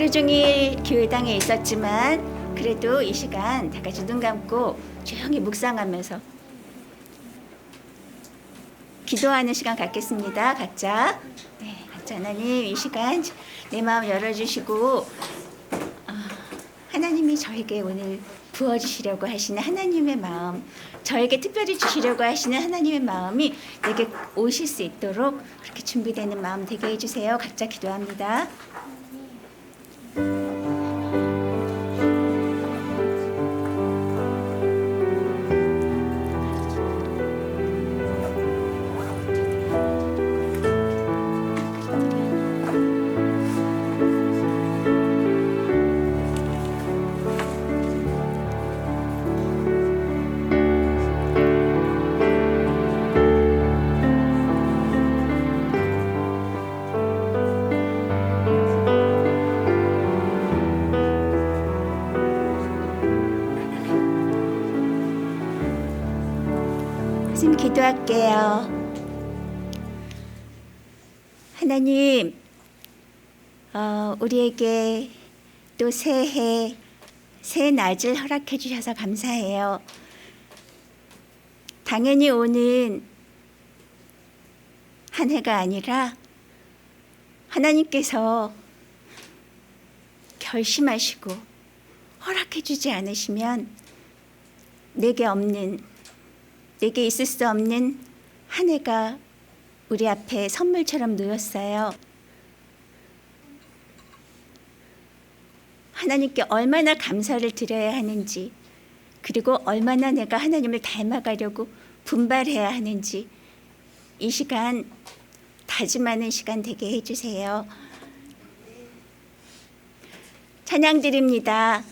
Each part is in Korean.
하루 종일 교회당에 있었지만 그래도 이 시간 다 같이 눈 감고 조용히 묵상하면서 기도하는 시간 갖겠습니다. 각자. 네, 각자 하나님 이 시간 내 마음 열어주시고 하나님이 저에게 오늘 부어주시려고 하시는 하나님의 마음, 저에게 특별히 주시려고 하시는 하나님의 마음이 내게 오실 수 있도록 그렇게 준비되는 마음 되게 해주세요. 각자 기도합니다. 말씀 기도할게요. 하나님, 우리에게 또 새해, 새 낮을 허락해 주셔서 감사해요. 당연히 오는 한 해가 아니라 하나님께서 결심하시고 허락해 주지 않으시면 내게 있을 수 없는 한 해가 우리 앞에 선물처럼 놓였어요. 하나님께 얼마나 감사를 드려야 하는지, 그리고 얼마나 내가 하나님을 닮아가려고 분발해야 하는지 이 시간 다짐하는 시간 되게 해주세요. 찬양 드립니다.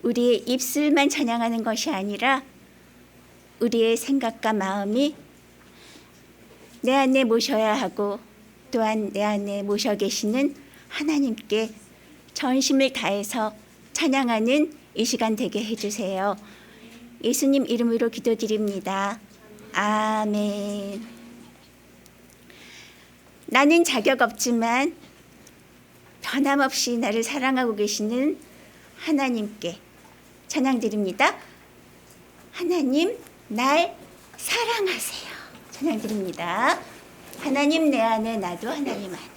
우리의 입술만 찬양하는 것이 아니라 우리의 생각과 마음이 내 안에 모셔야 하고 또한 내 안에 모셔 계시는 하나님께 전심을 다해서 찬양하는 이 시간 되게 해주세요. 예수님 이름으로 기도드립니다. 아멘. 나는 자격 없지만 변함없이 나를 사랑하고 계시는 하나님께 찬양드립니다. 하나님 날 사랑하세요. 찬양드립니다. 하나님 내 안에 나도 하나님 안에.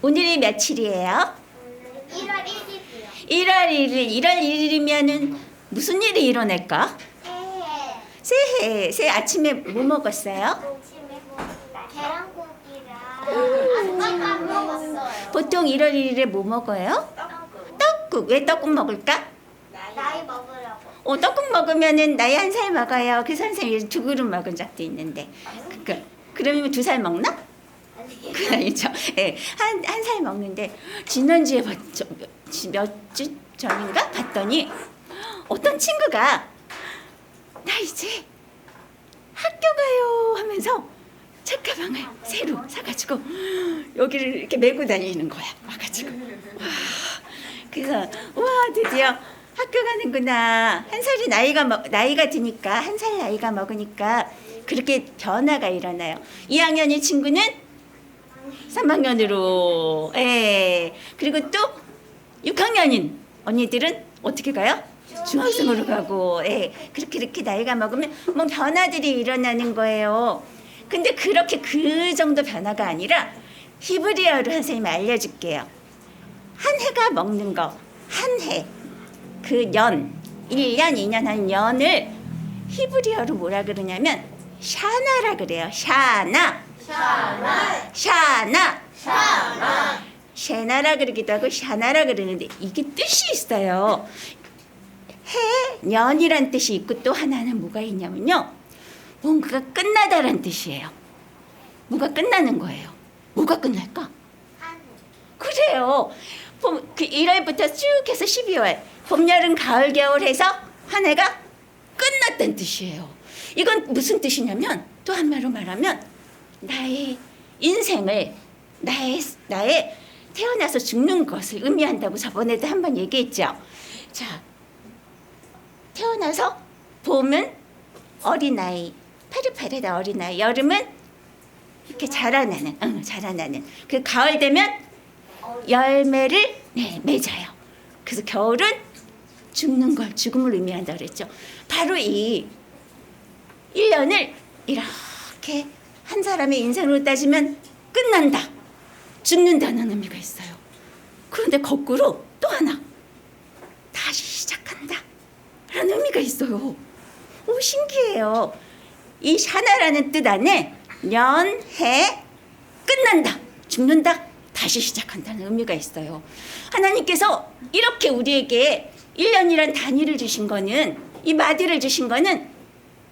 오늘이 며칠이에요? 1월 1일이요. 1월 1일. 1월 1일이면은 무슨 일이 일어날까? 새해 새해 아침에 뭐 먹었어요? 아침에 계란국이랑 아침밥 먹었어요. 보통 1월 1일에 뭐 먹어요? 떡국. 왜 떡국 먹을까? 나이 먹으려고. 떡국 먹으면은 나이 1살 먹어요. 그 선생님이 2그릇 먹은 적도 있는데. 그러면 2살 먹나? 그건 아니죠. 예, 한 살 먹는데 지난주에 몇 주 전인가 봤더니 어떤 친구가 나 이제 학교 가요 하면서 책가방을 새로 사가지고 여기를 이렇게 메고 다니는 거야. 와가지고 그래서 와 드디어 학교 가는구나. 한 살이 나이가 드니까 한 살 나이가 먹으니까 그렇게 변화가 일어나요. 2학년의 친구는 3학년으로, 예. 그리고 또 6학년인 언니들은 어떻게 가요? 중학생으로 가고, 예. 그렇게 나이가 먹으면 뭐 변화들이 일어나는 거예요. 근데 그렇게 그 정도 변화가 아니라 히브리어로 선생님이 알려줄게요. 한 해가 먹는 거, 한 해, 그 년, 1년, 2년 한 년을 히브리어로 뭐라 그러냐면 샤나라 그래요. 샤나. 샤나라 그러기도 하고 샤나라 그러는데 이게 뜻이 있어요. 해, 년이란 뜻이 있고 또 하나는 뭐가 있냐면요. 뭔가가 끝나다란 뜻이에요. 뭐가 끝나는 거예요. 뭐가 끝날까? 그래요. 그 1월부터 쭉 해서 12월. 봄, 여름, 가을, 겨울 해서 한 해가 끝났다는 뜻이에요. 이건 무슨 뜻이냐면 또 한마디로 말하면 나의 인생을 나의 태어나서 죽는 것을 의미한다고 저번에도 한번 얘기했죠. 자, 태어나서 봄은 어린아이, 파릇파릇한 어린아이, 여름은 이렇게 자라나는. 그 가을 되면 열매를 맺어요. 그래서 겨울은 죽음을 의미한다 그랬죠. 바로 이 1년을 이렇게 한 사람의 인생으로 따지면 끝난다, 죽는다는 의미가 있어요. 그런데 거꾸로 또 하나, 다시 시작한다 라는 의미가 있어요. 오, 신기해요. 이 샤나라는 뜻 안에 년, 해, 끝난다, 죽는다, 다시 시작한다는 의미가 있어요. 하나님께서 이렇게 우리에게 1년이란 단위를 주신 거는, 이 마디를 주신 거는,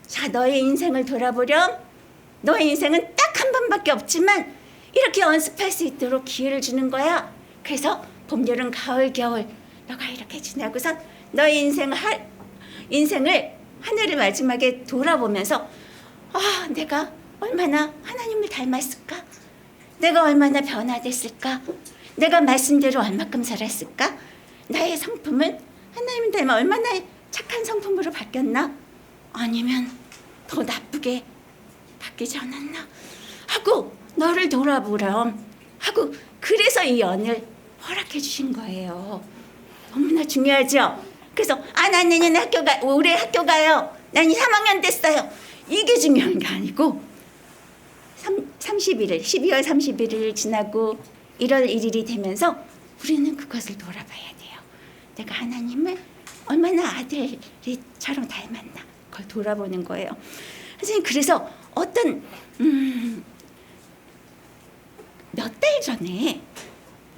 자, 너의 인생을 돌아보렴. 너의 인생은 딱 한 번밖에 없지만 이렇게 연습할 수 있도록 기회를 주는 거야. 그래서 봄, 여름, 가을, 겨울 너가 이렇게 지나고선 너의 인생을 하늘을 마지막에 돌아보면서 내가 얼마나 하나님을 닮았을까? 내가 얼마나 변화됐을까? 내가 말씀대로 얼마큼 살았을까? 나의 성품은 하나님 닮아 얼마나 착한 성품으로 바뀌었나? 아니면 더 나쁘게 바뀌지 않았나? 하고 너를 돌아보렴 하고, 그래서 이 연을 허락해 주신 거예요. 너무나 중요하죠? 그래서 난 내년 올해 학교 가요. 난 3학년 됐어요. 이게 중요한 게 아니고 31일, 12월 31일 지나고 1월 1일이 되면서 우리는 그것을 돌아봐야 돼요. 내가 하나님을 얼마나 아들처럼 닮았나, 그걸 돌아보는 거예요. 선생님, 그래서 어떤 몇 달 전에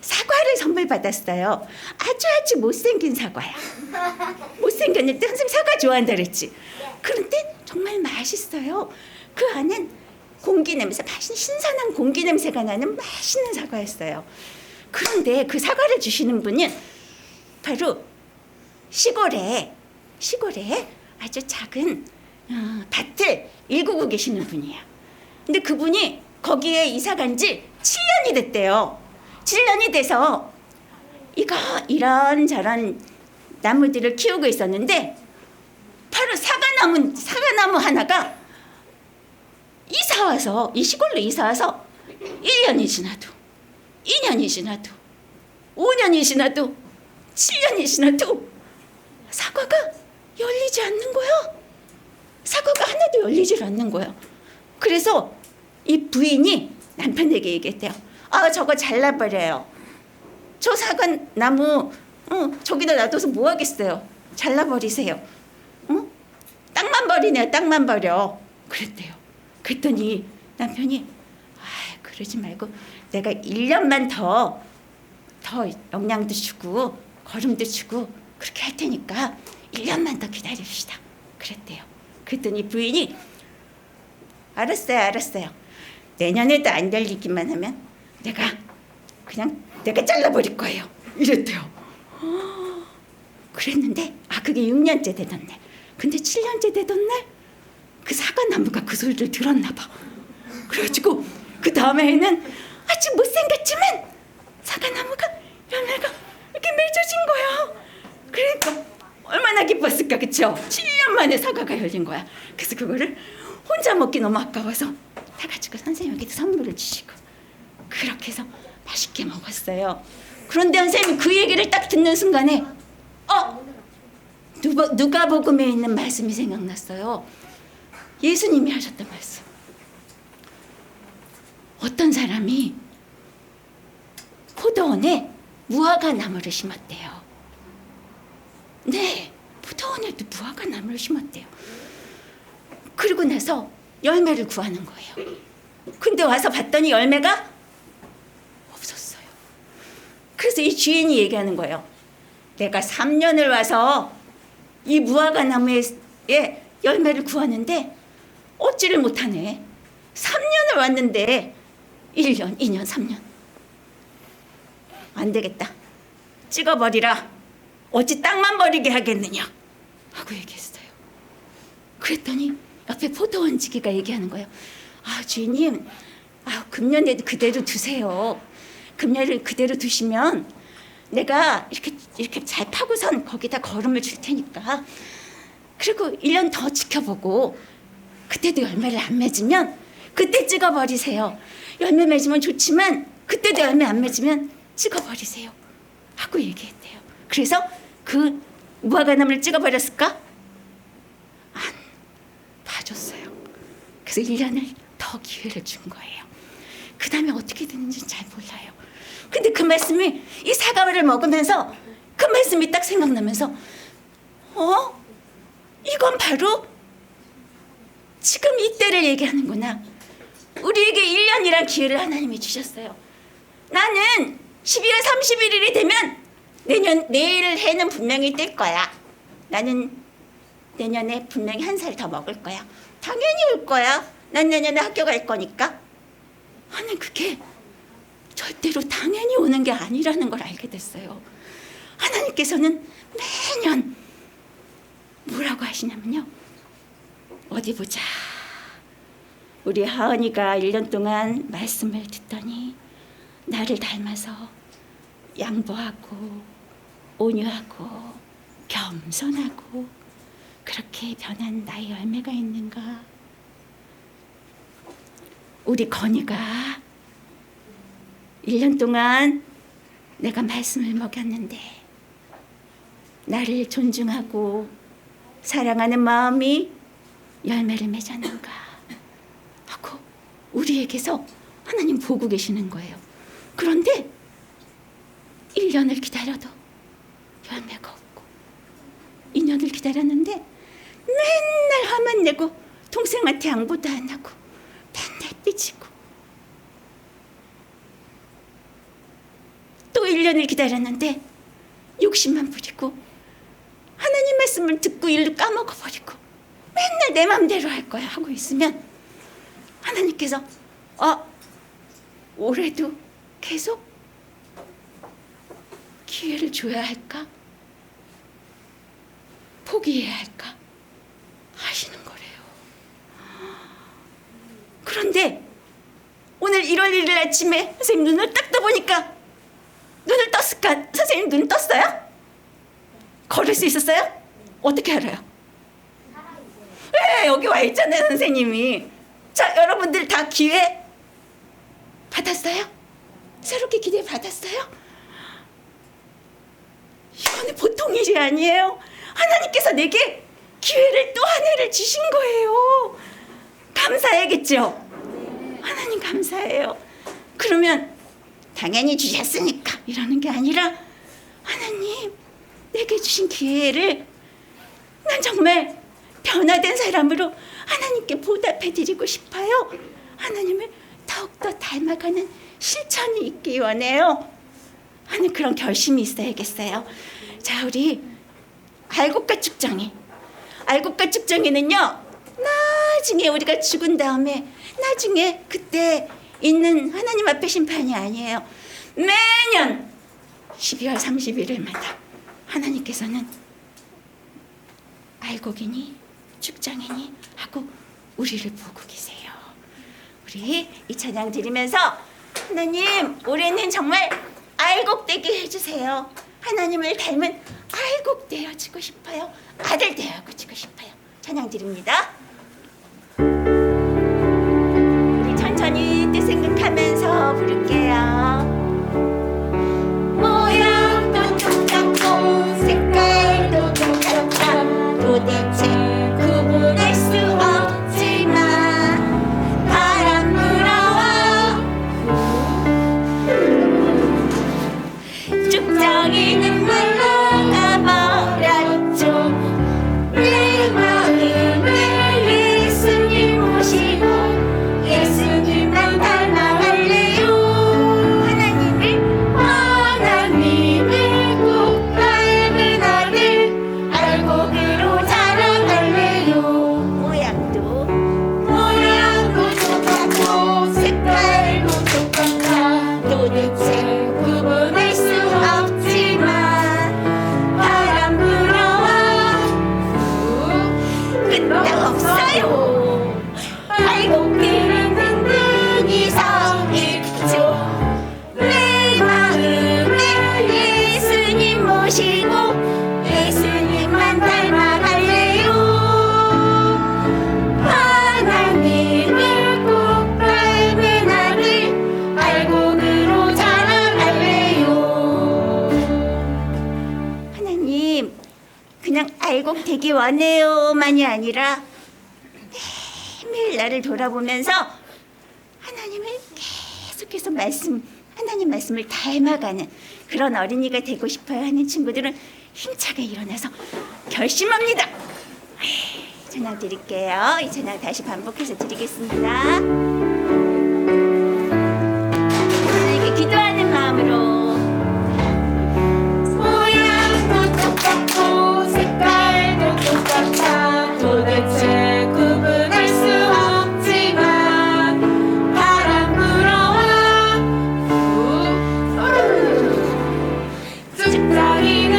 사과를 선물 받았어요. 아주 못생긴 사과야. 못생겼는데 선생님 사과 좋아한다 그랬지. 그런데 정말 맛있어요. 그 안엔 공기 냄새, 신선한 공기 냄새가 나는 맛있는 사과였어요. 그런데 그 사과를 주시는 분은 바로 시골에 아주 작은 밭을 일구고 계시는 분이야. 근데 그분이 거기에 이사 간 지 7년이 됐대요. 7년이 돼서 이런저런 나무들을 키우고 있었는데 바로 사과나무 하나가 이 시골로 이사 와서 1년이 지나도 2년이 지나도 5년이 지나도 7년이 지나도 사과가 열리지 않는 거야. 사과가 하나도 열리질 않는 거야. 그래서 이 부인이 남편에게 얘기했대요. 아 저거 잘라버려요. 저 사과 나무 저기다 놔둬서 뭐 하겠어요. 잘라버리세요. 땅만 버리네요. 땅만 버려. 그랬대요. 그랬더니 남편이 그러지 말고 내가 1년만 더 영양도 주고 거름도 주고 그렇게 할 테니까 1년만 더 기다립시다. 그랬대요. 그랬더니 부인이 알았어요. 내년에도 안 열리기만 하면 내가 잘라버릴 거예요. 이랬대요. 그랬는데 그게 6년째 되던 날. 근데 7년째 되던 날 그 사과나무가 그 소리를 들었나 봐. 그래가지고 그 다음에 해는 아주 못생겼지만 사과나무가 열매가 이렇게 맺어진 거야. 그러니까 얼마나 기뻤을까, 그쵸? 7년 만에 사과가 열린 거야. 그래서 그거를 혼자 먹기 너무 아까워서 해가지고 선생님에게 선물을 주시고 그렇게 해서 맛있게 먹었어요. 그런데 선생님이 그 얘기를 딱 듣는 순간에 누가복음에 있는 말씀이 생각났어요. 예수님이 하셨던 말씀. 어떤 사람이 포도원에 무화과 나무를 심었대요. 네, 포도원에도 무화과 나무를 심었대요. 그리고 나서 열매를 구하는 거예요. 근데 와서 봤더니 열매가 없었어요. 그래서 이 주인이 얘기하는 거예요. 내가 3년을 와서 이 무화과 나무에 열매를 구하는데 얻지를 못하네. 3년을 왔는데 1년, 2년, 3년. 안 되겠다. 찍어버리라. 어찌 땅만 버리게 하겠느냐 하고 얘기했어요. 그랬더니 옆에 포도원지기가 얘기하는 거예요. 주인님, 금년에도 그대로 두세요. 금년을 그대로 두시면 내가 이렇게 잘 파고선 거기다 거름을 줄 테니까. 그리고 1년 더 지켜보고 그때도 열매를 안 맺으면 그때 찍어버리세요. 열매 맺으면 좋지만 그때도 열매 안 맺으면 찍어버리세요 하고 얘기했대요. 그래서 그 무화과나무를 찍어버렸을까? 안 봐줬어요. 그래서 1년을 더 기회를 준 거예요. 그 다음에 어떻게 됐는지 잘 몰라요. 근데 그 말씀이 이 사과를 먹으면서 그 말씀이 딱 생각나면서 이건 바로 지금 이때를 얘기하는구나. 우리에게 1년이란 기회를 하나님이 주셨어요. 나는 12월 31일이 되면 내일 해는 분명히 뜰 거야. 나는 내년에 분명히 1살 더 먹을 거야. 당연히 올 거야. 난 내년에 학교 갈 거니까. 하는 그게 절대로 당연히 오는 게 아니라는 걸 알게 됐어요. 하나님께서는 매년 뭐라고 하시냐면요. 어디 보자. 우리 하은이가 1년 동안 말씀을 듣더니 나를 닮아서 양보하고 온유하고 겸손하고 그렇게 변한 나의 열매가 있는가. 우리 건이가 1년 동안 내가 말씀을 먹였는데 나를 존중하고 사랑하는 마음이 열매를 맺었는가 하고 우리에게서 하나님 보고 계시는 거예요. 그런데 1년을 기다려도 열매가 없고 2년을 기다렸는데 맨날 화만 내고 동생한테 양보도 안 하고 맨날 삐지고 또 1년을 기다렸는데 욕심만 부리고 하나님 말씀을 듣고 일을 까먹어버리고 맨날 내 맘대로 할 거야 하고 있으면 하나님께서 올해도 계속 기회를 줘야 할까? 포기해야 할까? 하시는 거래요. 그런데 오늘 1월 1일 아침에 선생님 눈을 딱 떠보니까 눈을 떴을까? 선생님 눈 떴어요? 걸을 수 있었어요? 어떻게 알아요? 네, 여기 와 있잖아요, 선생님이. 자, 여러분들 다 기회 받았어요? 새롭게 기회 받았어요? 이거는 보통 일이 아니에요. 하나님께서 내게 기회를 또 한 해를 주신 거예요. 감사해야겠죠? 하나님 감사해요. 그러면 당연히 주셨으니까 이러는 게 아니라 하나님 내게 주신 기회를 난 정말 변화된 사람으로 하나님께 보답해 드리고 싶어요. 하나님을 더욱더 닮아가는 실천이 있기 원해요 하는 그런 결심이 있어야겠어요. 자, 우리 알곡과 쭉정이. 알곡과 쭉정이는요, 나중에 우리가 죽은 다음에 나중에 그때 있는 하나님 앞에 심판이 아니에요. 매년 12월 31일마다 하나님께서는 알곡이니 쭉정이니 하고 우리를 보고 계세요. 우리 이 찬양 드리면서 하나님 올해는 정말 알곡 되게 해주세요. 하나님을 닮은 알곡 되어지고 싶어요. 아들 되어지고 싶어요. 찬양 드립니다. 우리 천천히 뜻 생각하면서 부를게요. 모양도 똑같고 색깔도 똑같아 도대체 구분할 수 없지만 바람 불어와 쭉정이는 물러가버렸죠. 내 마음을 예수님 모시고 예수님만 닮아갈래요. 하나님을 꼭 닮은 아들 알곡으로 자라갈래요. 모양도 똑같고 색깔도 똑같아 도대체 구분할 수 없지만 바람 불어와 끄떡없어요. 알곡들은 든든히 서 있죠. 내 마음을 예수님 모시고 예수님만 닮아갈래요. 하나님을 꼭 닮은 아들 알곡으로 자라갈래요. 하나님 그냥 알곡 되기 원해요만이 아니라 매일 나를 돌아보면서 하나님을 계속해서 하나님 말씀을 닮아가는 그런 어린이가 되고 싶어요 하는 친구들은 힘차게 일어나서 결심합니다. 찬양 드릴게요. 이 찬양 다시 반복해서 드리겠습니다. 이렇게 기도하는 마음으로 모양도 똑같고 색깔도 똑같아 도대체 구분할 수 없지만 바람 불어와 쭉정이는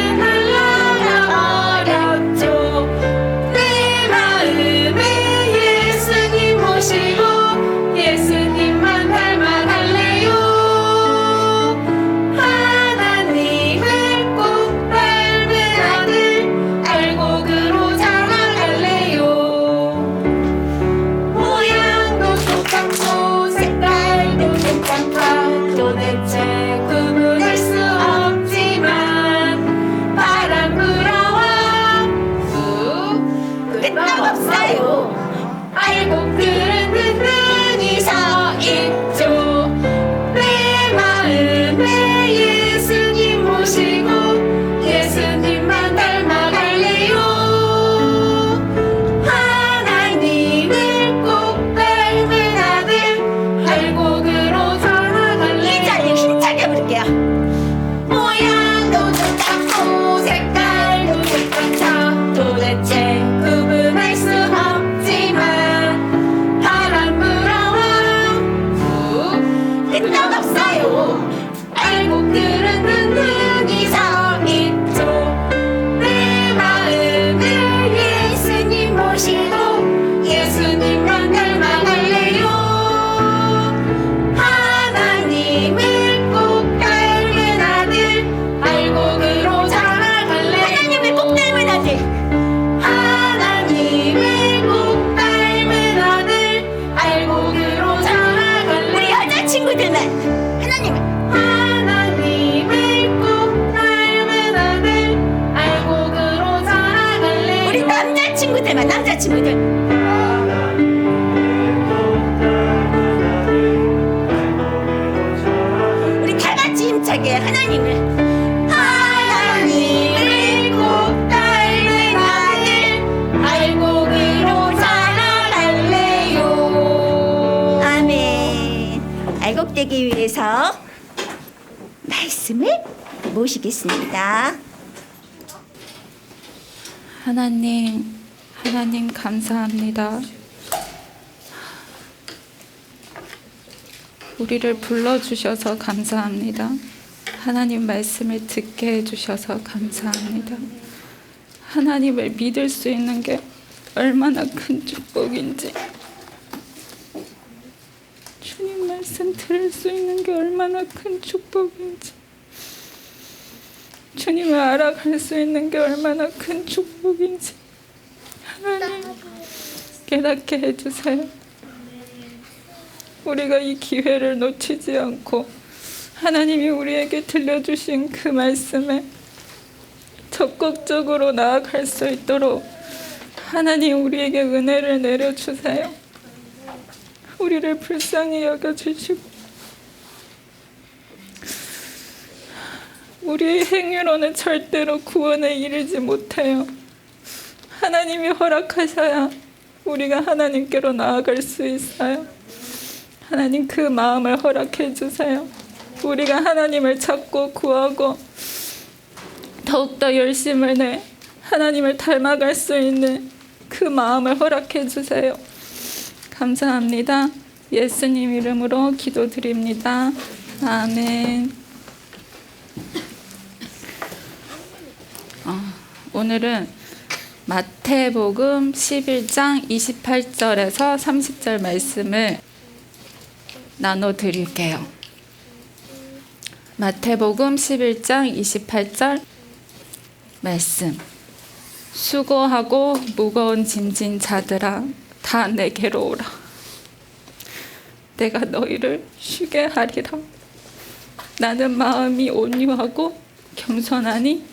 흘러가버렸죠. 내 마음을 예수님 모시고 예수님만 닮아갈래요. 하나님을 꼭 닮은 아들 알곡으로 자라갈래요. 모양도 똑같고 색깔도 똑같아 도대체 구분할 수 없지만 바람 불어와 끄떡없어요. 알곡들은 든든히 서 있죠. 내 마음을 예수님 모시고 예수님만 닮아갈래요. 하나님을 꼭 닮은 아들 알곡으로 자라갈래요. 이 자리 힘차게 부를게요. 모양도 똑같고 색깔도 똑같아 도대체 구분할 수 없지만 바람 불어와 끄떡없어요. 알곡들은 든든히 서 있죠. 내 마음을 예수님 모시고 예수님만 닮아갈래요. 하나님을 꼭 닮은 아들 알곡으로 자라갈래요. 하나님을 꼭 닮은 아들 하나님을 꼭 닮은 아들 알곡으로 자라갈래요. 우리 여자친구들만 하나님을 꼭 닮은 아들 알곡으로 자라갈래요. 우리 남자친구들만 남자친구들 우리 닮은 하나님을 꼭 닮은 아들 알곡이로 자라날래요. 아멘. 알곡되기 위해서 말씀을 모시겠습니다. 하나님 감사합니다. 우리를 불러주셔서 감사합니다. 하나님 말씀을 듣게 해주셔서 감사합니다. 하나님을 믿을 수 있는 게 얼마나 큰 축복인지, 주님 말씀 들을 수 있는 게 얼마나 큰 축복인지, 주님을 알아갈 수 있는 게 얼마나 큰 축복인지 하나님 깨닫게 해주세요. 우리가 이 기회를 놓치지 않고 하나님이 우리에게 들려주신 그 말씀에 적극적으로 나아갈 수 있도록 하나님 우리에게 은혜를 내려주세요. 우리를 불쌍히 여겨주시고 우리의 행위로는 절대로 구원에 이르지 못해요. 하나님이 허락하셔야 우리가 하나님께로 나아갈 수 있어요. 하나님 그 마음을 허락해 주세요. 우리가 하나님을 찾고 구하고 더욱더 열심을 내 하나님을 닮아갈 수 있는 그 마음을 허락해 주세요. 감사합니다. 예수님 이름으로 기도드립니다. 아멘. 오늘은 마태복음 11장 28절에서 30절 말씀을 나눠드릴게요. 마태복음 11장 28절 말씀. 수고하고 무거운 짐진 자들아 다 내게로 오라. 내가 너희를 쉬게 하리라. 나는 마음이 온유하고 겸손하니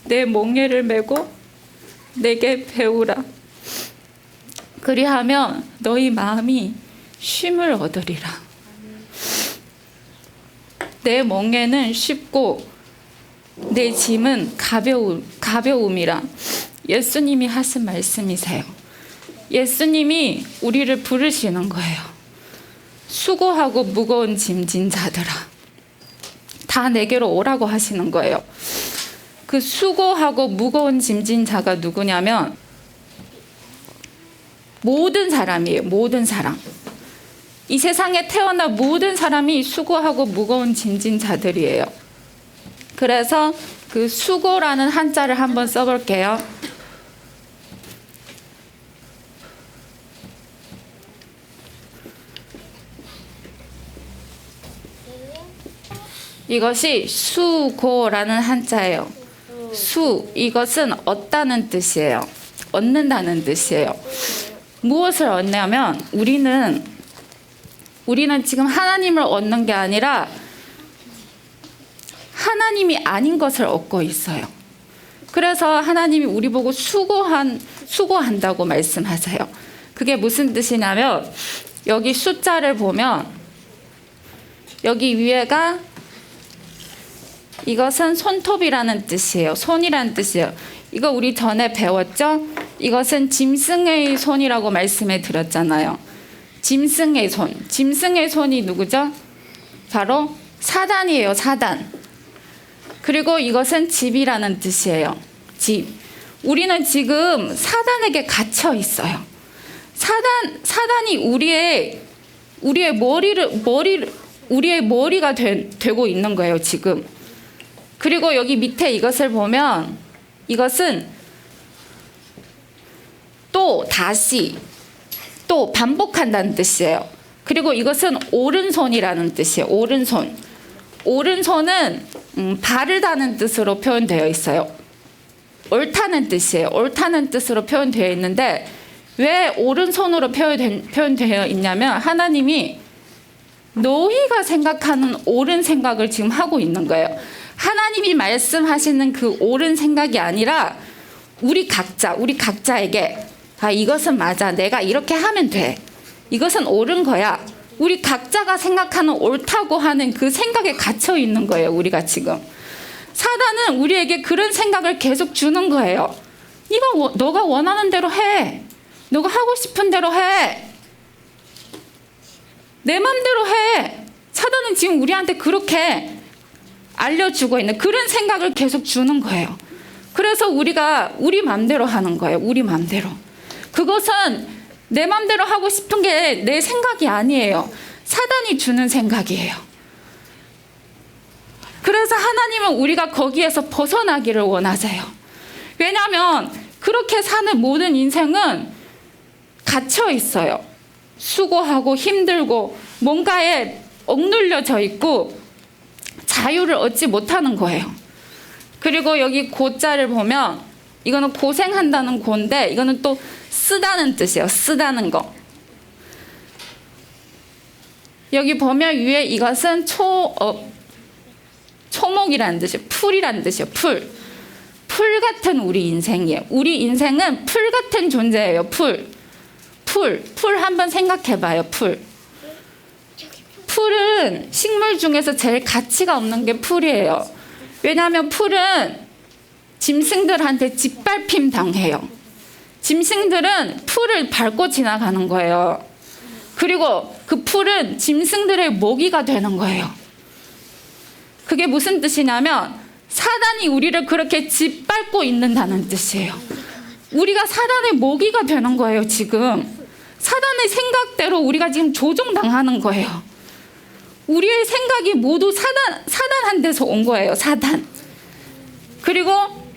내 멍에를 메고 내게 배우라. 그리하면 너희 마음이 쉼을 얻으리라. 내 멍에는 쉽고 내 짐은 가벼움이라. 예수님이 하신 말씀이세요. 예수님이 우리를 부르시는 거예요. 수고하고 무거운 짐진 자들아 다 내게로 오라고 하시는 거예요. 그 수고하고 무거운 짐진 자가 누구냐면 모든 사람이에요. 모든 사람. 이 세상에 태어난 모든 사람이 수고하고 무거운 짐진 자들이에요. 그래서 그 수고라는 한자를 한번 써볼게요. 이것이 수고라는 한자예요. 이것은 얻다는 뜻이에요. 얻는다는 뜻이에요. 무엇을 얻냐면 우리는 지금 하나님을 얻는 게 아니라 하나님이 아닌 것을 얻고 있어요. 그래서 하나님이 우리 보고 수고한다고 말씀하세요. 그게 무슨 뜻이냐면 여기 숫자를 보면 여기 위에가 이것은 손톱이라는 뜻이에요. 손이라는 뜻이에요. 이거 우리 전에 배웠죠? 이것은 짐승의 손이라고 말씀해 드렸잖아요. 짐승의 손. 짐승의 손이 누구죠? 바로 사단이에요. 사단. 그리고 이것은 집이라는 뜻이에요. 집. 우리는 지금 사단에게 갇혀 있어요. 사단이 우리의 머리가 되고 있는 거예요, 지금. 그리고 여기 밑에 이것을 보면 이것은 또 다시 또 반복한다는 뜻이에요. 그리고 이것은 오른손이라는 뜻이에요. 오른손. 오른손은 바르다는 뜻으로 표현되어 있어요. 옳다는 뜻이에요. 옳다는 뜻으로 표현되어 있는데 왜 오른손으로 표현되어 있냐면 하나님이 너희가 생각하는 옳은 생각을 지금 하고 있는 거예요. 하나님이 말씀하시는 그 옳은 생각이 아니라 우리 각자에게 이것은 맞아. 내가 이렇게 하면 돼. 이것은 옳은 거야. 우리 각자가 생각하는 옳다고 하는 그 생각에 갇혀 있는 거예요. 우리가 지금 사단은 우리에게 그런 생각을 계속 주는 거예요. 너가 원하는 대로 해. 너가 하고 싶은 대로 해. 내 맘대로 해. 사단은 지금 우리한테 그렇게 알려주고 있는 그런 생각을 계속 주는 거예요. 그래서 우리가 우리 맘대로 하는 거예요. 우리 맘대로. 그것은 내 맘대로 하고 싶은 게 내 생각이 아니에요. 사단이 주는 생각이에요. 그래서 하나님은 우리가 거기에서 벗어나기를 원하세요. 왜냐하면 그렇게 사는 모든 인생은 갇혀 있어요. 수고하고 힘들고 뭔가에 억눌려져 있고 자유를 얻지 못하는 거예요. 그리고 여기 고자를 보면 이거는 고생한다는 고인데 이거는 또 쓰다는 뜻이에요. 쓰다는 거. 여기 보면 위에 이것은 초목이라는 뜻이에요. 풀이라는 뜻이에요. 풀. 풀 같은 우리 인생이에요. 우리 인생은 풀 같은 존재예요. 풀 한번 생각해봐요. 풀은 식물 중에서 제일 가치가 없는 게 풀이에요. 왜냐하면 풀은 짐승들한테 짓밟힘 당해요. 짐승들은 풀을 밟고 지나가는 거예요. 그리고 그 풀은 짐승들의 모기가 되는 거예요. 그게 무슨 뜻이냐면 사단이 우리를 그렇게 짓밟고 있는다는 뜻이에요. 우리가 사단의 모기가 되는 거예요. 지금 사단의 생각대로 우리가 지금 조종당하는 거예요. 우리의 생각이 모두 사단한테서 온 거예요. 사단. 그리고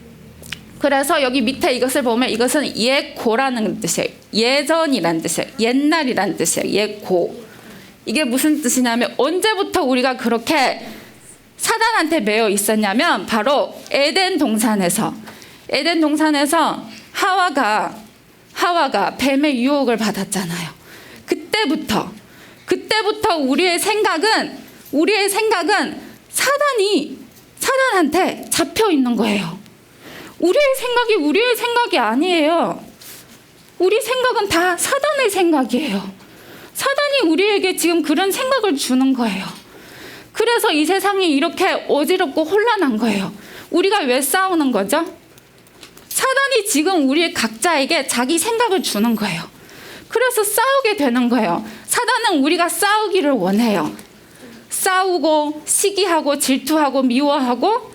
그래서 여기 밑에 이것을 보면 이것은 옛고라는 뜻이에요. 예전이란 뜻이에요. 옛날이란 뜻이에요. 옛고. 이게 무슨 뜻이냐면 언제부터 우리가 그렇게 사단한테 매여 있었냐면 바로 에덴 동산에서 하와가 뱀의 유혹을 받았잖아요. 그때부터 우리의 생각은 사단한테 잡혀 있는 거예요. 우리의 생각이 아니에요. 우리 생각은 다 사단의 생각이에요. 사단이 우리에게 지금 그런 생각을 주는 거예요. 그래서 이 세상이 이렇게 어지럽고 혼란한 거예요. 우리가 왜 싸우는 거죠? 사단이 지금 우리 각자에게 자기 생각을 주는 거예요. 그래서 싸우게 되는 거예요. 사단은 우리가 싸우기를 원해요. 싸우고 시기하고 질투하고 미워하고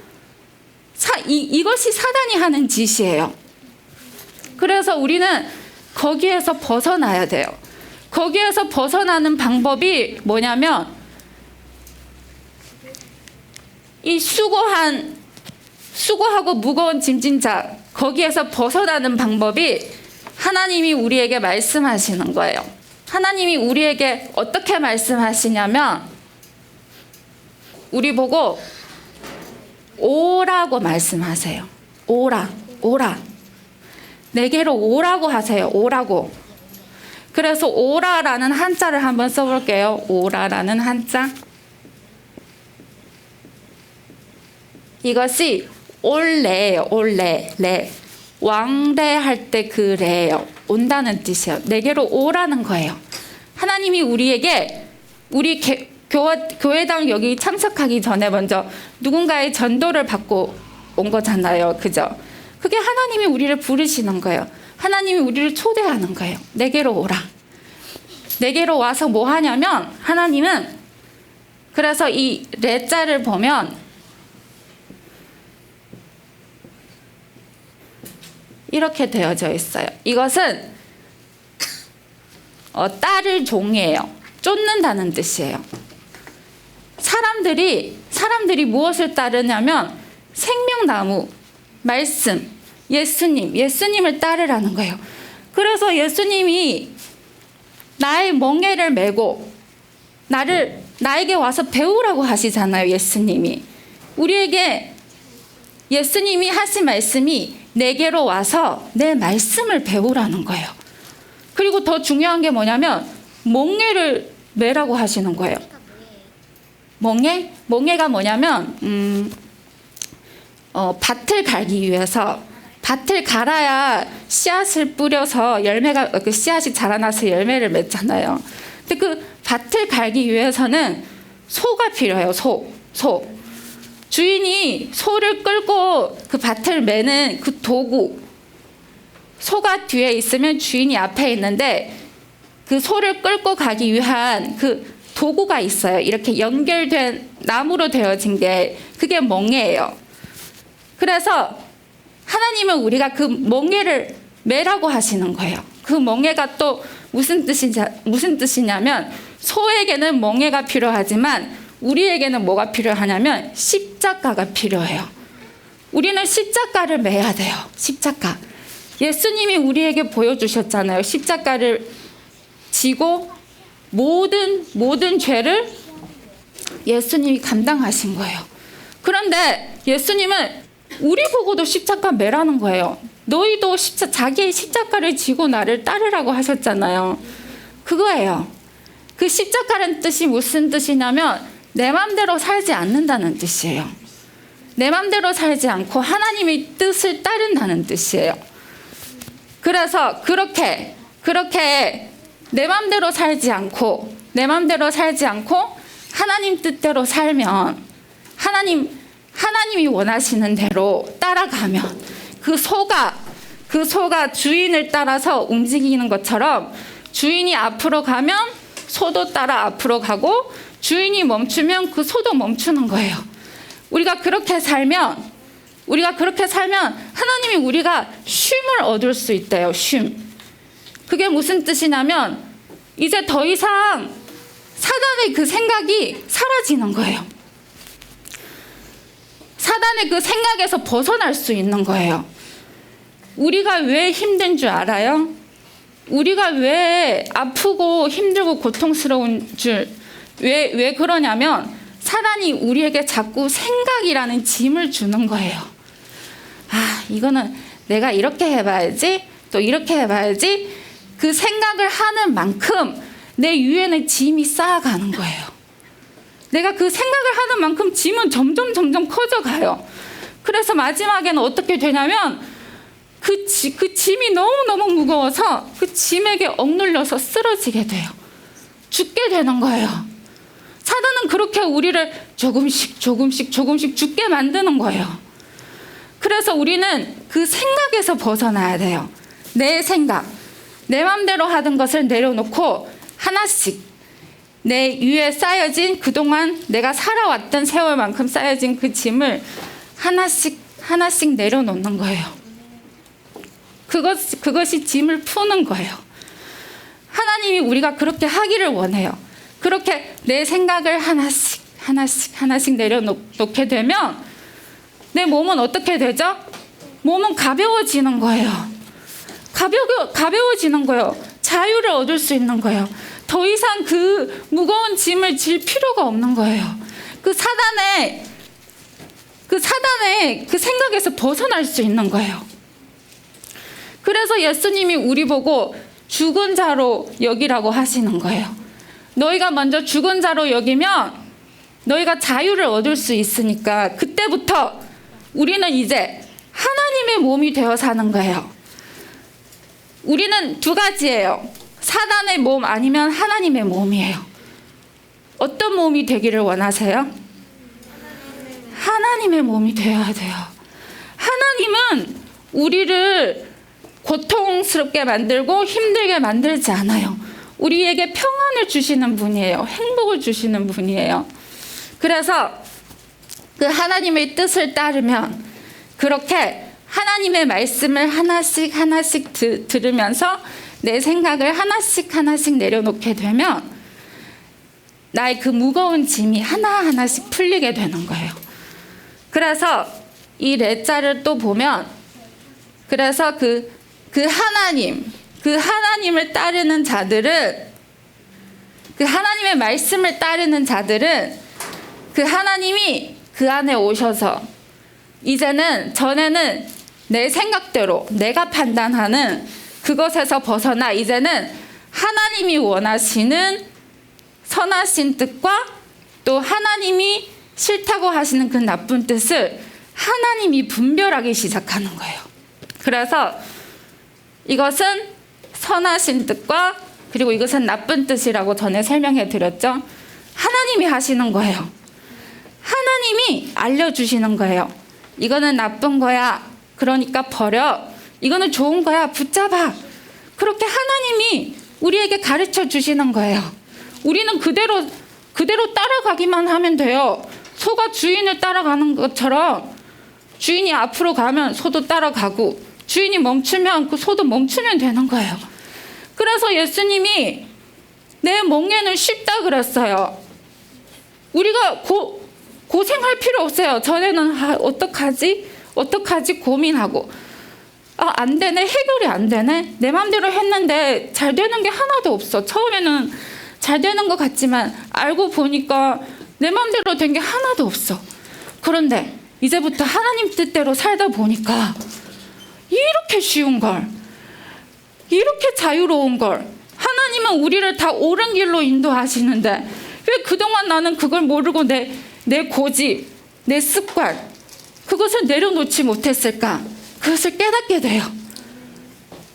이것이 사단이 하는 짓이에요. 그래서 우리는 거기에서 벗어나야 돼요. 거기에서 벗어나는 방법이 뭐냐면 이 수고하고 무거운 짐진 자 거기에서 벗어나는 방법이 하나님이 우리에게 말씀하시는 거예요. 하나님이 우리에게 어떻게 말씀하시냐면 우리 보고 오라고 말씀하세요. 오라. 내게로 오라고 하세요. 오라고. 그래서 오라라는 한자를 한번 써볼게요. 오라라는 한자. 이것이 올레예요. 레. 왕래할 때 그 레예요. 온다는 뜻이에요. 내게로 오라는 거예요. 하나님이 우리에게 우리 교회당 여기 참석하기 전에 먼저 누군가의 전도를 받고 온 거잖아요. 그죠? 그게 하나님이 우리를 부르시는 거예요. 하나님이 우리를 초대하는 거예요. 내게로 오라. 내게로 와서 뭐 하냐면 하나님은 그래서 이 레자를 보면 이렇게 되어져 있어요. 이것은 따를 종이에요. 쫓는다는 뜻이에요. 사람들이 무엇을 따르냐면 생명나무, 말씀, 예수님을 따르라는 거예요. 그래서 예수님이 나의 멍에를 메고 나에게 와서 배우라고 하시잖아요. 예수님이 우리에게 예수님이 하신 말씀이 내게로 와서 내 말씀을 배우라는 거예요. 그리고 더 중요한 게 뭐냐면 멍에를 메라고 하시는 거예요. 멍에가 뭐냐면 밭을 갈기 위해서 밭을 갈아야 씨앗을 뿌려서 열매가 그 씨앗이 자라나서 열매를 맺잖아요. 근데 그 밭을 갈기 위해서는 소가 필요해요. 소. 주인이 소를 끌고 그 밭을 매는 그 도구. 소가 뒤에 있으면 주인이 앞에 있는데 그 소를 끌고 가기 위한 그 도구가 있어요. 이렇게 연결된 나무로 되어진 게 그게 멍에예요. 그래서 하나님은 우리가 그 멍에를 매라고 하시는 거예요. 그 멍에가 또 무슨 뜻이냐면 소에게는 멍에가 필요하지만 우리에게는 뭐가 필요하냐면 십자가가 필요해요. 우리는 십자가를 매야 돼요. 십자가. 예수님이 우리에게 보여주셨잖아요. 십자가를 지고 모든 죄를 예수님이 감당하신 거예요. 그런데 예수님은 우리 보고도 십자가 매라는 거예요. 너희도 자기의 십자가를 지고 나를 따르라고 하셨잖아요. 그거예요. 그 십자가라는 뜻이 무슨 뜻이냐면 내 맘대로 살지 않는다는 뜻이에요. 내 맘대로 살지 않고 하나님의 뜻을 따른다는 뜻이에요. 그래서 그렇게 내 맘대로 살지 않고 하나님 뜻대로 살면 하나님이 원하시는 대로 따라가면 그 소가 주인을 따라서 움직이는 것처럼 주인이 앞으로 가면 소도 따라 앞으로 가고 주인이 멈추면 그 소도 멈추는 거예요. 우리가 그렇게 살면 하나님이 우리가 쉼을 얻을 수 있대요. 쉼. 그게 무슨 뜻이냐면 이제 더 이상 사단의 그 생각이 사라지는 거예요. 사단의 그 생각에서 벗어날 수 있는 거예요. 우리가 왜 힘든 줄 알아요? 우리가 왜 아프고 힘들고 고통스러운 줄 왜 그러냐면 사단이 우리에게 자꾸 생각이라는 짐을 주는 거예요. 아, 이거는 내가 이렇게 해봐야지, 또 이렇게 해봐야지. 그 생각을 하는 만큼 내 위에는 짐이 쌓아가는 거예요. 내가 그 생각을 하는 만큼 짐은 점점 커져가요. 그래서 마지막에는 어떻게 되냐면 그 짐이 너무너무 무거워서 그 짐에게 억눌려서 쓰러지게 돼요. 죽게 되는 거예요. 사단은 그렇게 우리를 조금씩 죽게 만드는 거예요. 그래서 우리는 그 생각에서 벗어나야 돼요. 내 생각, 내 맘대로 하던 것을 내려놓고 하나씩 내 위에 쌓여진 그동안 내가 살아왔던 세월만큼 쌓여진 그 짐을 하나씩 내려놓는 거예요. 그것이 짐을 푸는 거예요. 하나님이 우리가 그렇게 하기를 원해요. 그렇게 내 생각을 하나씩 내려놓게 되면 내 몸은 어떻게 되죠? 몸은 가벼워지는 거예요. 가벼워지는 거예요. 자유를 얻을 수 있는 거예요. 더 이상 그 무거운 짐을 질 필요가 없는 거예요. 그 사단의 그 생각에서 벗어날 수 있는 거예요. 그래서 예수님이 우리 보고 죽은 자로 여기라고 하시는 거예요. 너희가 먼저 죽은 자로 여기면 너희가 자유를 얻을 수 있으니까 그때부터 우리는 이제 하나님의 몸이 되어 사는 거예요. 우리는 두 가지예요. 사단의 몸 아니면 하나님의 몸이에요. 어떤 몸이 되기를 원하세요? 하나님의 몸이 되어야 돼요. 하나님은 우리를 고통스럽게 만들고 힘들게 만들지 않아요. 우리에게 평안을 주시는 분이에요. 행복을 주시는 분이에요. 그래서 그 하나님의 뜻을 따르면 그렇게 하나님의 말씀을 하나씩 들으면서 내 생각을 하나씩 내려놓게 되면 나의 그 무거운 짐이 하나씩 풀리게 되는 거예요. 그래서 이 레자를 또 보면 그래서 그 하나님을 따르는 자들은 그 하나님의 말씀을 따르는 자들은 그 하나님이 그 안에 오셔서 이제는 전에는 내 생각대로 내가 판단하는 그것에서 벗어나 이제는 하나님이 원하시는 선하신 뜻과 또 하나님이 싫다고 하시는 그 나쁜 뜻을 하나님이 분별하기 시작하는 거예요. 그래서 이것은 선하신 뜻과 그리고 이것은 나쁜 뜻이라고 전에 설명해 드렸죠. 하나님이 하시는 거예요. 하나님이 알려주시는 거예요. 이거는 나쁜 거야. 그러니까 버려. 이거는 좋은 거야. 붙잡아. 그렇게 하나님이 우리에게 가르쳐 주시는 거예요. 우리는 그대로 따라가기만 하면 돼요. 소가 주인을 따라가는 것처럼 주인이 앞으로 가면 소도 따라가고 주인이 멈추면 그 소도 멈추면 되는 거예요. 그래서 예수님이 내 멍에는 쉽다 그랬어요. 우리가 고생할 필요 없어요. 전에는 어떡하지 고민하고 안 되네, 해결이 안 되네. 내 마음대로 했는데 잘 되는 게 하나도 없어. 처음에는 잘 되는 것 같지만 알고 보니까 내 마음대로 된 게 하나도 없어. 그런데 이제부터 하나님 뜻대로 살다 보니까 이렇게 쉬운 걸, 이렇게 자유로운 걸, 하나님은 우리를 다 옳은 길로 인도하시는데 왜 그동안 나는 그걸 모르고 내 고집, 내 습관, 그것을 내려놓지 못했을까? 그것을 깨닫게 돼요.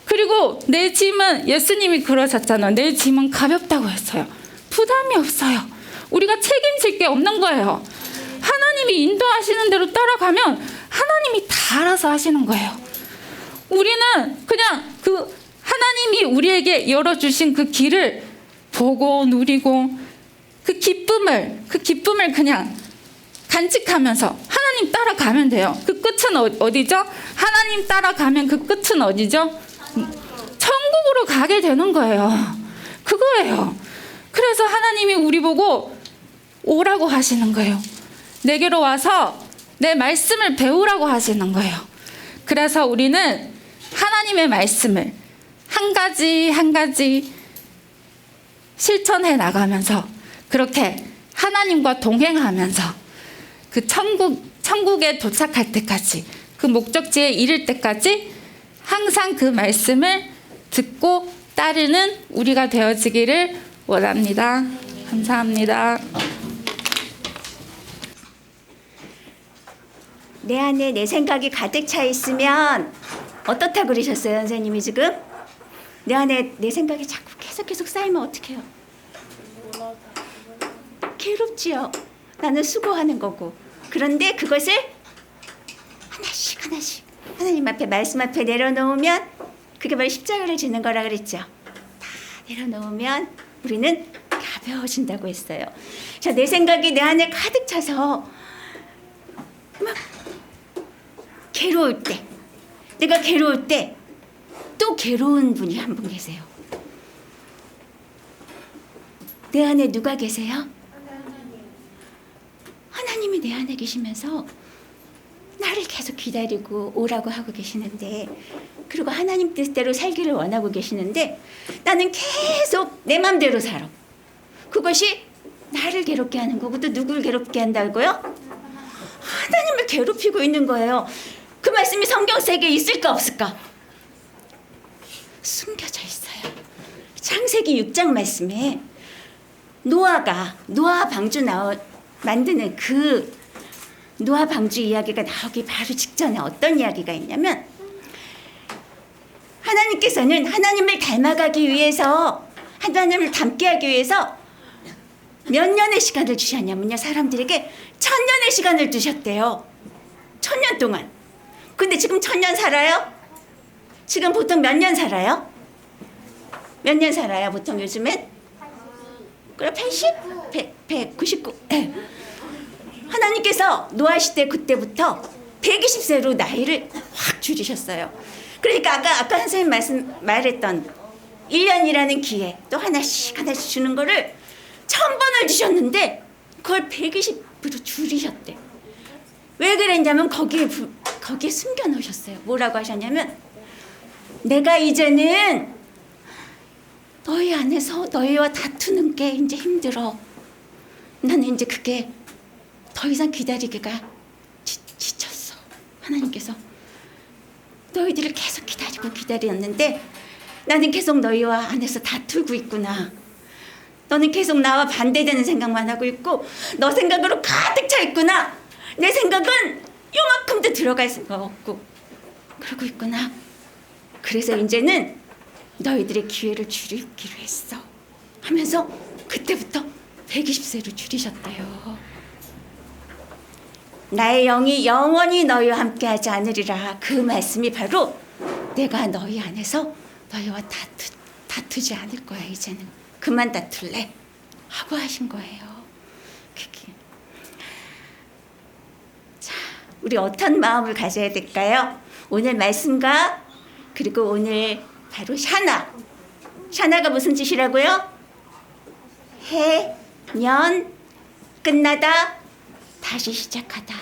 그리고 내 짐은, 예수님이 그러셨잖아요. 내 짐은 가볍다고 했어요. 부담이 없어요. 우리가 책임질 게 없는 거예요. 하나님이 인도하시는 대로 따라가면 하나님이 다 알아서 하시는 거예요. 우리는 그냥 그 하나님이 우리에게 열어주신 그 길을 보고 누리고 그 기쁨을 그냥 간직하면서 하나님 따라가면 돼요. 그 끝은 어디죠? 하나님 따라가면 그 끝은 어디죠? 천국으로 가게 되는 거예요. 그거예요. 그래서 하나님이 우리 보고 오라고 하시는 거예요. 내게로 와서 내 말씀을 배우라고 하시는 거예요. 그래서 우리는 하나님의 말씀을 한 가지 한 가지 실천해 나가면서 그렇게 하나님과 동행하면서 그 천국에 도착할 때까지, 그 목적지에 이를 때까지 항상 그 말씀을 듣고 따르는 우리가 되어지기를 원합니다. 감사합니다. 내 안에 내 생각이 가득 차 있으면 어떻다고 그러셨어요, 선생님이 지금? 내 안에 내 생각이 자꾸 계속 쌓이면 어떡해요? 괴롭지요. 나는 수고하는 거고. 그런데 그것을 하나씩 하나님 앞에, 말씀 앞에 내려놓으면 그게 바로 십자가를 지는 거라 그랬죠. 다 내려놓으면 우리는 가벼워진다고 했어요. 자, 내 생각이 내 안에 가득 차서 막 괴로울 때, 내가 괴로울 때 또 괴로운 분이 한 분 계세요. 내 안에 누가 계세요? 하나님이 내 안에 계시면서 나를 계속 기다리고 오라고 하고 계시는데, 그리고 하나님 뜻대로 살기를 원하고 계시는데 나는 계속 내 맘대로 살아. 그것이 나를 괴롭게 하는 거고, 또 누굴 괴롭게 한다고요? 하나님을 괴롭히고 있는 거예요. 그 말씀이 성경 속에 있을까 없을까? 숨겨져 있어요. 창세기 6장 말씀에 노아 방주 만드는 그 노아 방주 이야기가 나오기 바로 직전에 어떤 이야기가 있냐면, 하나님께서는 하나님을 닮아가기 위해서, 하나님을 닮게 하기 위해서 몇 년의 시간을 주셨냐면요, 사람들에게 1000년의 시간을 주셨대요. 1000년 동안. 근데 지금 1000년 살아요? 지금 보통 몇 년 살아요? 몇 년 살아요, 보통 요즘엔? 그래, 80? 100, 99. 하나님께서 노아 시대 그때부터 120세로 나이를 확 줄이셨어요. 그러니까 아까 선생님 말했던 1년이라는 기회, 또 하나씩 주는 거를 1000번을 주셨는데 그걸 120으로 줄이셨대. 왜 그랬냐면 거기에 숨겨 놓으셨어요. 뭐라고 하셨냐면, 내가 이제는 너희 안에서 너희와 다투는 게 이제 힘들어. 나는 이제 그게 더 이상 기다리기가 지쳤어. 하나님께서 너희들을 계속 기다렸는데 나는 계속 너희와 안에서 다투고 있구나. 너는 계속 나와 반대되는 생각만 하고 있고 너 생각으로 가득 차 있구나. 내 생각은 요만큼도 들어갈 수가 없고 그러고 있구나. 그래서 이제는 너희들의 기회를 줄이기로 했어 하면서 그때부터 120세로 줄이셨대요. 나의 영이 영원히 너희와 함께하지 않으리라. 그 말씀이 바로 내가 너희 안에서 너희와 다투지 않을 거야. 이제는 그만 다툴래 하고 하신 거예요. 그게. 자, 우리 어떤 마음을 가져야 될까요? 오늘 말씀과 그리고 오늘 바로 샤나가 무슨 뜻이라고요? 해, 년, 끝나다, 다시 시작하다.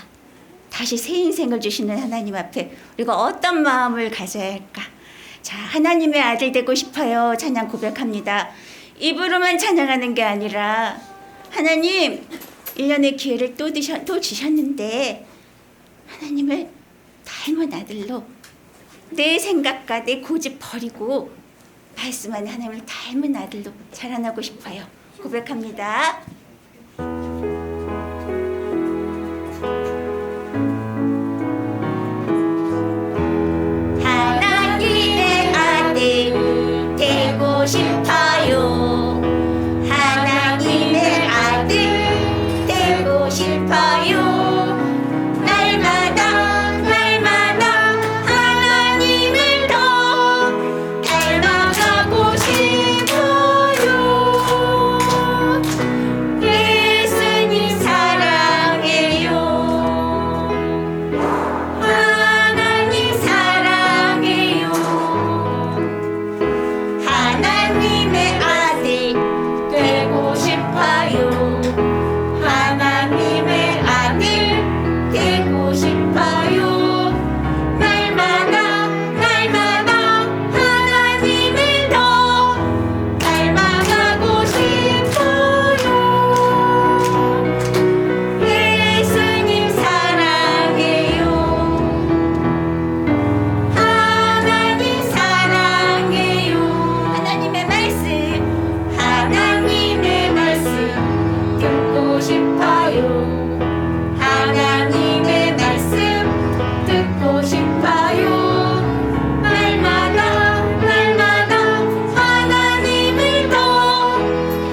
다시 새 인생을 주시는 하나님 앞에 우리가 어떤 마음을 가져야 할까? 자, 하나님의 아들 되고 싶어요. 찬양 고백합니다. 입으로만 찬양하는 게 아니라 하나님 1년의 기회를 또 주셨는데 하나님을 닮은 아들로 내 생각과 내 고집 버리고 말씀하는 하나님을 닮은 아들로 자라나고 싶어요. 고백합니다. 하나님의 아들 되고 싶어요. 하나님의 아들 되고 싶어요. 하나님을 더 닮아가고 싶어요. 예수님 사랑해요. 하나님 사랑해요. 하나님의 아들 되고 싶어요. 하나님의 아들 되고 싶어요. 날마다 하나님을 더 닮아가고 싶어요. 예수님 사랑해요. 하나님 사랑해요. 하나님의 말씀 듣고 싶어요. 하나님의 말씀 듣고 싶어요. 날마다 하나님을 더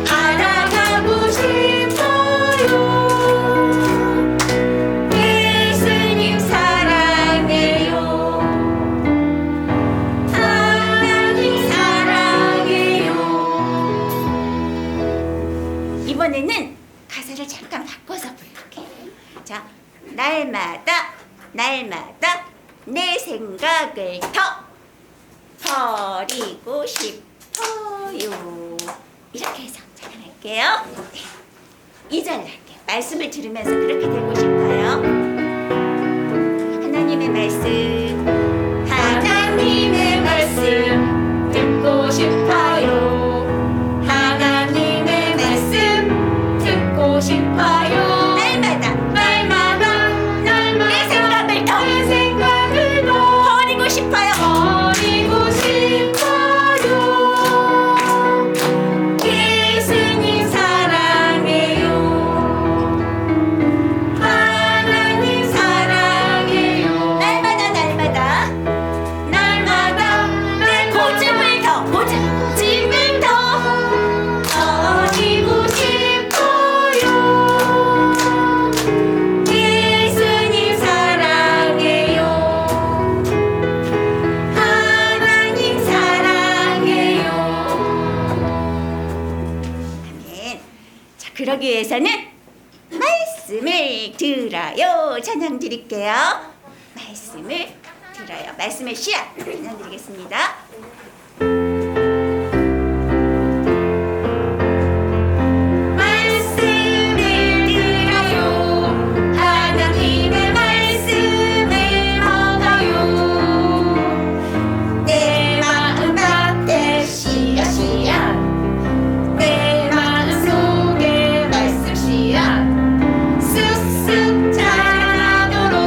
알아가고 싶어요. 예수님 사랑해요. 하나님 사랑해요. 이번에는 가사를 잠깐 바꿔서 부를게. 자, 날마다 내 생각을 더 버리고 싶어요. 이렇게 해서 찬양할게요. 네. 2절 할게요. 말씀을 들으면서 그렇게 되고 싶어요. 하나님의 말씀 듣고 싶어요. 하나님의 말씀 듣고 싶어요. 날마다 내 생각을 더 버리고 싶어요. 예수님 사랑해요. 하나님 사랑해요. 날마다 내 고집을 더 버리고 싶어요. 예수님 사랑해요. 하나님 사랑해요. 아멘. 자, 그러기 위해서는 말씀을 들어요. 찬양 드릴게요. 말씀을 들어요. 말씀의 씨앗 찬양 드리겠습니다. 말씀을 들어요. 하나님의 말씀을 먹어요. 내 마음 밭에 씨앗 내 마음속에 말씀 씨앗 쑥쑥 자라도록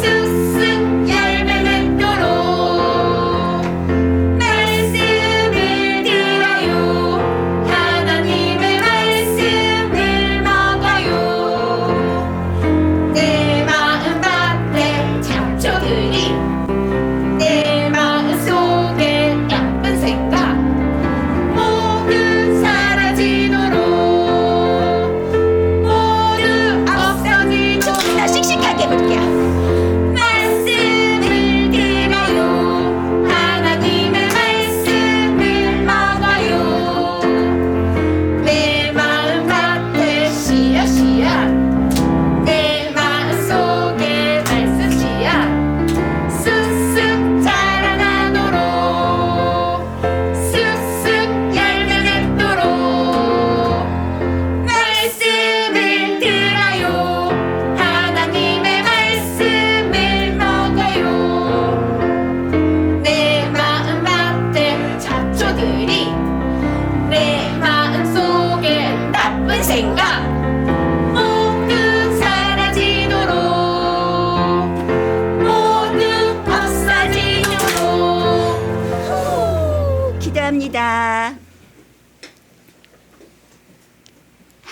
쑥쑥 열매 맺도록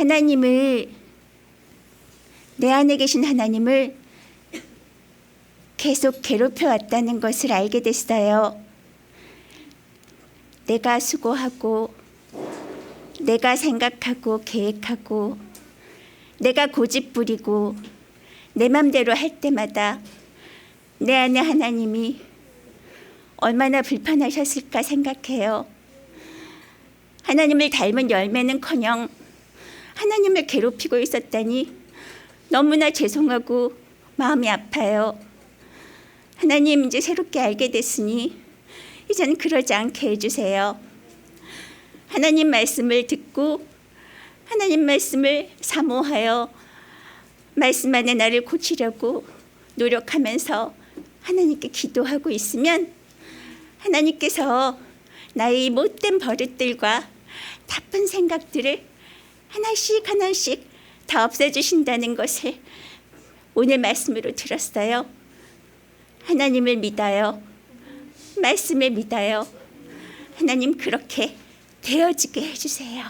하나님을, 내 안에 계신 하나님을 계속 괴롭혀 왔다는 것을 알게 됐어요. 내가 수고하고, 내가 생각하고 계획하고, 내가 고집 부리고 내 맘대로 할 때마다 내 안에 하나님이 얼마나 불편하셨을까 생각해요. 하나님을 닮은 열매는커녕 하나님을 괴롭히고 있었다니 너무나 죄송하고 마음이 아파요. 하나님, 이제 새롭게 알게 됐으니 이제는 그러지 않게 해주세요. 하나님 말씀을 듣고 하나님 말씀을 사모하여 말씀 안에 나를 고치려고 노력하면서 하나님께 기도하고 있으면 하나님께서 나의 이 못된 버릇들과 나쁜 생각들을 하나씩 하나씩 다 없애주신다는 것을 오늘 말씀으로 들었어요. 하나님을 믿어요. 말씀을 믿어요. 하나님, 그렇게 되어지게 해주세요.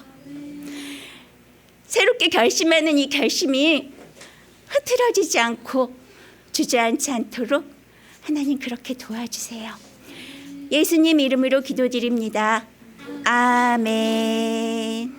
새롭게 결심하는 이 결심이 흐트러지지 않고 주저앉지 않도록 하나님 그렇게 도와주세요. 예수님 이름으로 기도드립니다. 아멘.